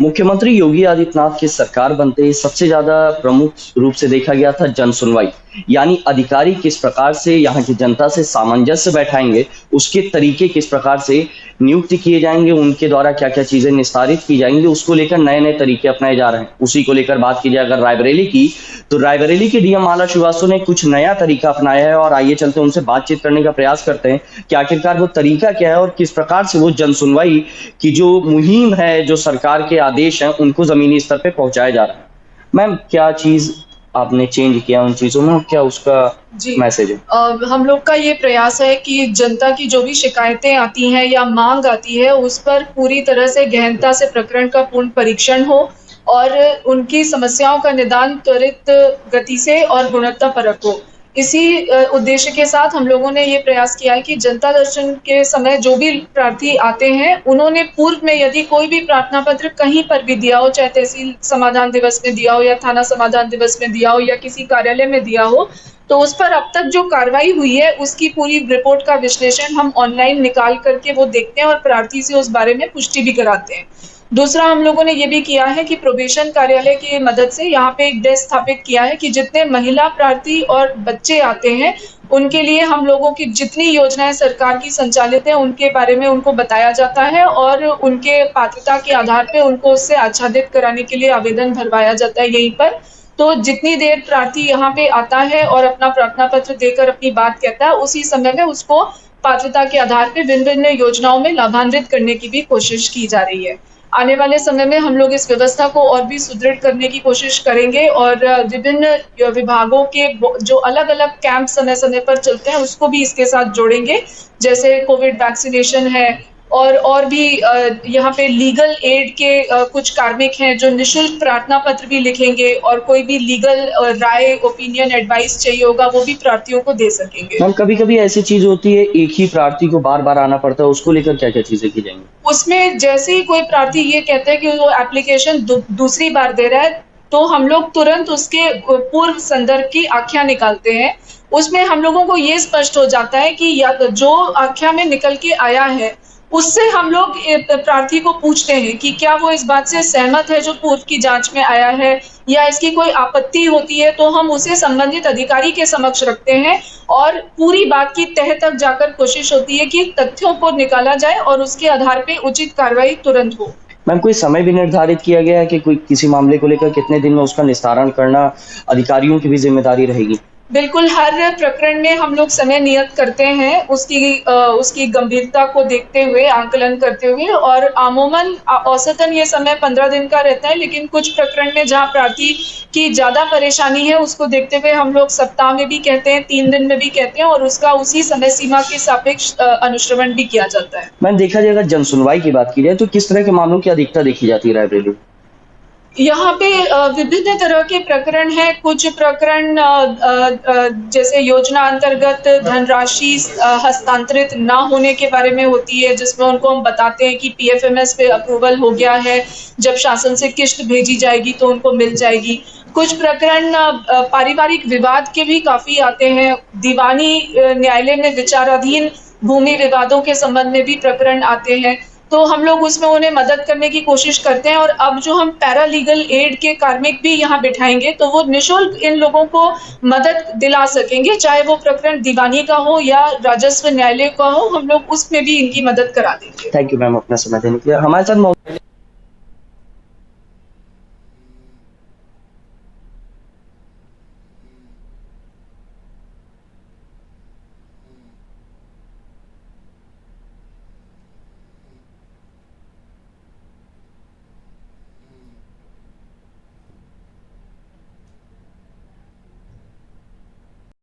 मुख्यमंत्री योगी आदित्यनाथ की सरकार बनते ही सबसे ज्यादा प्रमुख रूप से देखा गया था जन सुनवाई, यानी अधिकारी किस प्रकार से यहाँ की जनता से सामंजस्य बैठाएंगे, उसके तरीके किस प्रकार से नियुक्ति किए जाएंगे, उनके द्वारा क्या क्या चीजें निस्तारित की जाएंगी, उसको लेकर नए नए तरीके अपनाए जा रहे हैं। उसी को लेकर बात की जाए अगर रायबरेली की, तो रायबरेली के डीएम माला श्रीवास्तव ने कुछ नया तरीका अपनाया है और आइए चलते उनसे बातचीत करने का प्रयास करते हैं कि आखिरकार वो तरीका क्या है और किस प्रकार से वो जन सुनवाई की जो मुहिम है, जो सरकार के आदेश हैं, उनको जमीनी स्तर पे पहुंचाया जा रहा है। मैम, क्या चीज आपने चेंज किया उन चीजों में, क्या उसका मैसेज है? हम लोग का ये प्रयास है कि जनता की जो भी शिकायतें आती हैं या मांग आती है उस पर पूरी तरह से गहनता से प्रकरण का पूर्ण परीक्षण हो और उनकी समस्याओं का निदान त्वरित गति से और गुणवत्तापरक हो। इसी उद्देश्य के साथ हम लोगों ने ये प्रयास किया है कि जनता दर्शन के समय जो भी प्रार्थी आते हैं उन्होंने पूर्व में यदि कोई भी प्रार्थना पत्र कहीं पर भी दिया हो, चाहे तहसील समाधान दिवस में दिया हो या थाना समाधान दिवस में दिया हो या किसी कार्यालय में दिया हो, तो उस पर अब तक जो कार्रवाई हुई है उसकी पूरी रिपोर्ट का विश्लेषण हम ऑनलाइन निकाल करके वो देखते हैं और प्रार्थी से उस बारे में पुष्टि भी कराते हैं। दूसरा हम लोगों ने ये भी किया है कि प्रोबेशन कार्यालय की मदद से यहाँ पे एक डेस्क स्थापित किया है कि जितने महिला प्रार्थी और बच्चे आते हैं उनके लिए हम लोगों की जितनी योजनाएं सरकार की संचालित है उनके बारे में उनको बताया जाता है और उनके पात्रता के आधार पे उनको उससे आच्छादित कराने के लिए आवेदन भरवाया जाता है यहीं पर। तो जितनी देर प्रार्थी यहाँ पे आता है और अपना प्रार्थना पत्र देकर अपनी बात कहता है, उसी समय में उसको पात्रता के आधार पे विभिन्न योजनाओं में लाभान्वित करने की भी कोशिश की जा रही है। आने वाले समय में हम लोग इस व्यवस्था को और भी सुदृढ़ करने की कोशिश करेंगे और विभिन्न विभागों के जो अलग अलग कैंप समय समय पर चलते हैं उसको भी इसके साथ जोड़ेंगे, जैसे कोविड वैक्सीनेशन है और भी यहाँ पे लीगल एड के कुछ कार्मिक हैं जो निःशुल्क प्रार्थना पत्र भी लिखेंगे और कोई भी लीगल राय, ओपिनियन, एडवाइस चाहिए होगा वो भी प्रार्थियों को दे सकेंगे। मैम, कभी कभी ऐसी चीज होती है एक ही प्रार्थी को बार बार आना पड़ता है, उसको लेकर क्या क्या चीजें की जाएंगी? उसमें जैसे ही कोई प्रार्थी ये कहता है कि वो एप्लीकेशन दूसरी बार दे रहा है तो हम लोग तुरंत उसके पूर्व संदर्भ की आख्या निकालते हैं। उसमें हम लोगों को ये स्पष्ट हो जाता है कि या जो आख्या में निकल के आया है उससे हम लोग प्रार्थी को पूछते हैं कि क्या वो इस बात से सहमत है जो पूर्व की जांच में आया है या इसकी कोई आपत्ति होती है तो हम उसे संबंधित अधिकारी के समक्ष रखते हैं और पूरी बात की तह तक जाकर कोशिश होती है कि तथ्यों को निकाला जाए और उसके आधार पे उचित कार्रवाई तुरंत हो। मैम, कोई समय भी निर्धारित किया गया है कि कोई किसी मामले को लेकर कितने दिन में उसका निस्तारण करना अधिकारियों की भी जिम्मेदारी रहेगी? बिल्कुल, हर प्रकरण में हम लोग समय नियत करते हैं उसकी गंभीरता को देखते हुए, आंकलन करते हुए और अमूमन औसतन ये समय 15 दिन का रहता है, लेकिन कुछ प्रकरण में जहाँ प्रार्थी की ज़्यादा परेशानी है उसको देखते हुए हम लोग सप्ताह में भी कहते हैं, 3 दिन में भी कहते हैं और उसका उसी समय सीमा के सापेक्ष अनुश्रवण भी किया जाता है। मैम, देखा जाए अगर जन सुनवाई की बात की जाए तो किस तरह के मामलों की अधिकता देखी जाती है रायबरेली में? यहाँ पे विभिन्न तरह के प्रकरण हैं। कुछ प्रकरण जैसे योजना अंतर्गत धनराशि हस्तांतरित ना होने के बारे में होती है, जिसमें उनको हम बताते हैं कि पीएफएमएस पे अप्रूवल हो गया है, जब शासन से किस्त भेजी जाएगी तो उनको मिल जाएगी। कुछ प्रकरण पारिवारिक विवाद के भी काफी आते हैं। दीवानी न्यायालय में विचाराधीन भूमि विवादों के संबंध में भी प्रकरण आते हैं, तो हम लोग उसमें उन्हें मदद करने की कोशिश करते हैं और अब जो हम पैरालीगल एड के कार्मिक भी यहाँ बिठाएंगे तो वो निःशुल्क इन लोगों को मदद दिला सकेंगे, चाहे वो प्रकरण दीवानी का हो या राजस्व न्यायालय का हो, हम लोग उसमें भी इनकी मदद करा देंगे। थैंक यू मैम, अपना समय देने के लिए। हमारे साथ